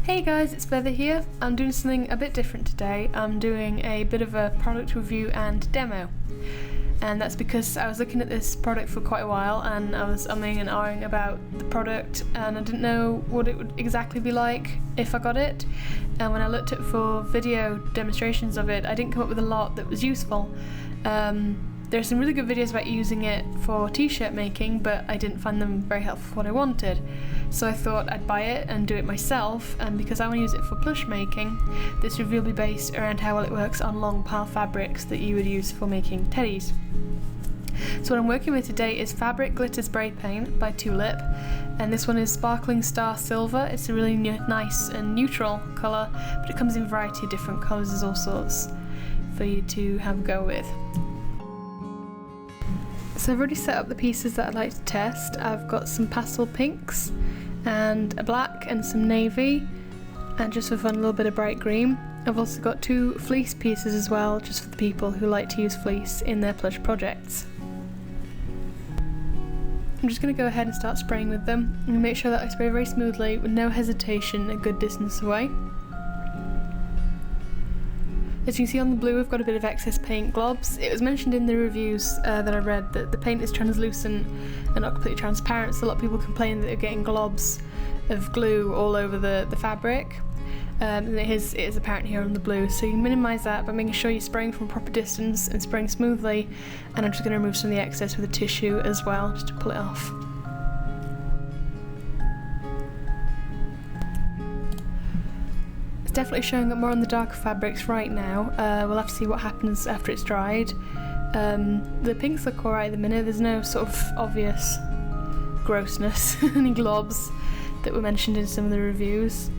Hey guys, it's Feather here. I'm doing something a bit different today. I'm doing a bit of a product review and demo. And that's because I was looking at this product for quite a while and I was umming and ahhing about the product and I didn't know what it would exactly be like if I got it. And when I looked at for video demonstrations of it, I didn't come up with a lot that was useful. There are some really good videos about using it for t-shirt making, but I didn't find them very helpful for what I wanted. So I thought I'd buy it and do it myself, and because I want to use it for plush making, this review will be based around how well it works on long pile fabrics that you would use for making teddies. So what I'm working with today is Fabric Glitter Spray Paint by Tulip, and this one is Sparkling Star Silver. It's a really nice and neutral colour, but it comes in a variety of different colours as all sorts for you to have a go with. So I've already set up the pieces that I'd like to test. I've got some pastel pinks and a black and some navy and just for fun a little bit of bright green. I've also got 2 fleece pieces as well, just for the people who like to use fleece in their plush projects. I'm just going to go ahead and start spraying with them and make sure that I spray very smoothly with no hesitation a good distance away. As you can see on the blue, I've got a bit of excess paint globs. It was mentioned in the reviews that I read that the paint is translucent and not completely transparent, so a lot of people complain that they're getting globs of glue all over the fabric. And it is apparent here on the blue, so you minimise that by making sure you're spraying from a proper distance and spraying smoothly. And I'm just going to remove some of the excess with a tissue as well, just to pull it off. Definitely showing up more on the darker fabrics right now. We'll have to see what happens after it's dried. The pinks look alright at the minute. There's no sort of obvious grossness, any globs that were mentioned in some of the reviews.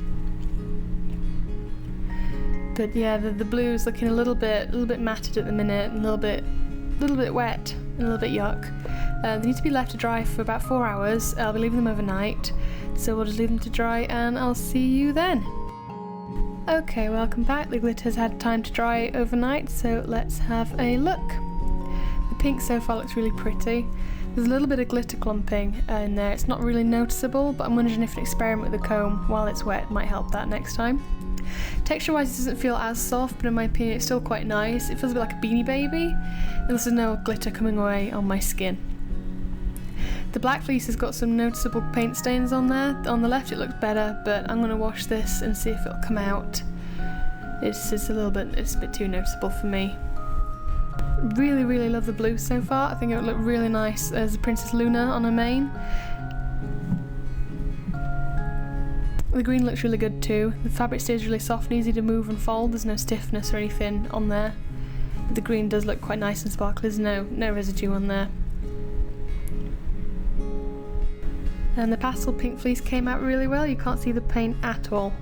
But yeah, the blue's looking a little bit matted at the minute, and a little bit wet, and a little bit yuck. They need to be left to dry for about 4 hours. I'll be leaving them overnight, so we'll just leave them to dry, and I'll see you then. Okay, welcome back. The glitter's had time to dry overnight, so let's have a look. The pink so far looks really pretty. There's a little bit of glitter clumping in there. It's not really noticeable, but I'm wondering if an experiment with the comb while it's wet might help that next time. Texture-wise, it doesn't feel as soft, but in my opinion it's still quite nice. It feels a bit like a Beanie Baby, and there's no glitter coming away on my skin. The black fleece has got some noticeable paint stains on there. On the left it looks better, but I'm going to wash this and see if it'll come out. It's a bit too noticeable for me. Really love the blue so far. I think it would look really nice as a Princess Luna on her mane. The green looks really good too. The fabric stays really soft and easy to move and fold. There's no stiffness or anything on there. But the green does look quite nice and sparkly. There's no residue on there. And the pastel pink fleece came out really well. You can't see the paint at all.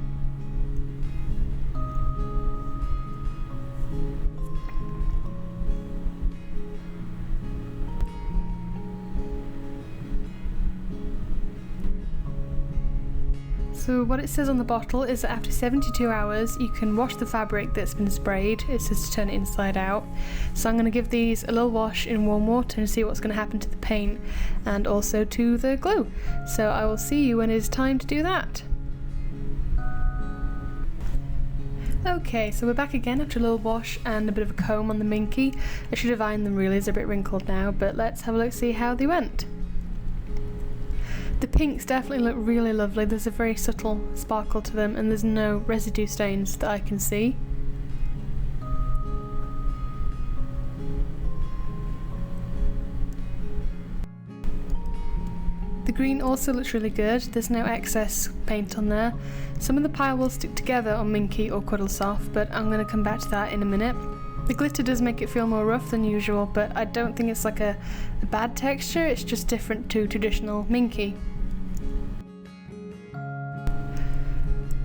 So what it says on the bottle is that after 72 hours you can wash the fabric that's been sprayed. It says to turn it inside out. So I'm going to give these a little wash in warm water and see what's going to happen to the paint and also to the glue. So I will see you when it is time to do that. Okay, so we're back again after a little wash and a bit of a comb on the minky. I should have ironed them really, they're a bit wrinkled now, but let's have a look, see how they went. The pinks definitely look really lovely. There's a very subtle sparkle to them and there's no residue stains that I can see. The green also looks really good. There's no excess paint on there. Some of the pile will stick together on Minky or Cuddle Soft, but I'm going to come back to that in a minute. The glitter does make it feel more rough than usual, but I don't think it's like a bad texture, it's just different to traditional Minky.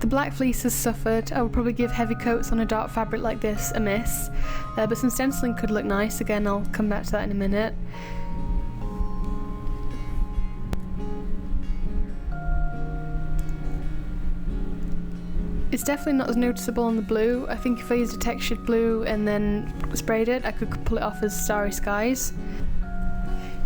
The black fleece has suffered. I would probably give heavy coats on a dark fabric like this a miss, but some stenciling could look nice. Again, I'll come back to that in a minute. It's definitely not as noticeable on the blue. I think if I used a textured blue and then sprayed it, I could pull it off as Starry Skies.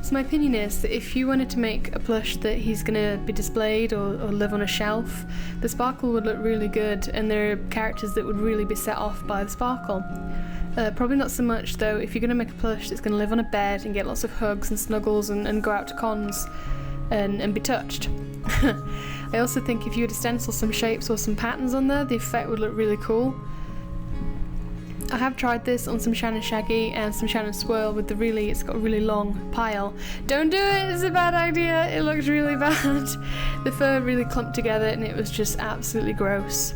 So my opinion is that if you wanted to make a plush that he's going to be displayed or live on a shelf, the sparkle would look really good, and there are characters that would really be set off by the sparkle. Probably not so much though if you're going to make a plush that's going to live on a bed and get lots of hugs and snuggles and go out to cons and be touched. I also think if you were to stencil some shapes or some patterns on there, the effect would look really cool. I have tried this on some Shannon Shaggy and some Shannon Swirl with it's got a really long pile. Don't do it, it's a bad idea, it looks really bad. The fur really clumped together and it was just absolutely gross.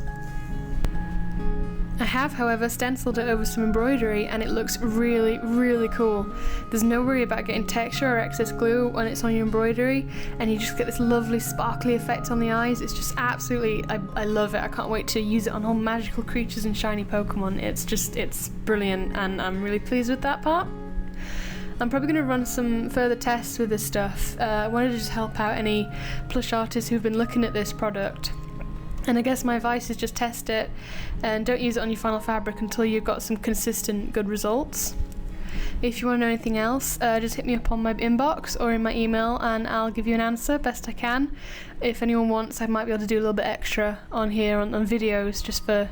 I have, however, stenciled it over some embroidery and it looks really, really cool. There's no worry about getting texture or excess glue when it's on your embroidery, and you just get this lovely sparkly effect on the eyes. It's just absolutely, I love it. I can't wait to use it on all magical creatures and shiny Pokemon. It's brilliant, and I'm really pleased with that part. I'm probably going to run some further tests with this stuff. I wanted to just help out any plush artists who've been looking at this product. And I guess my advice is just test it and don't use it on your final fabric until you've got some consistent good results. If you want to know anything else, just hit me up on my inbox or in my email and I'll give you an answer best I can. If anyone wants, I might be able to do a little bit extra on here on videos just for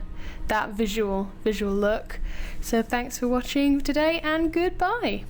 that visual look. So thanks for watching today and goodbye!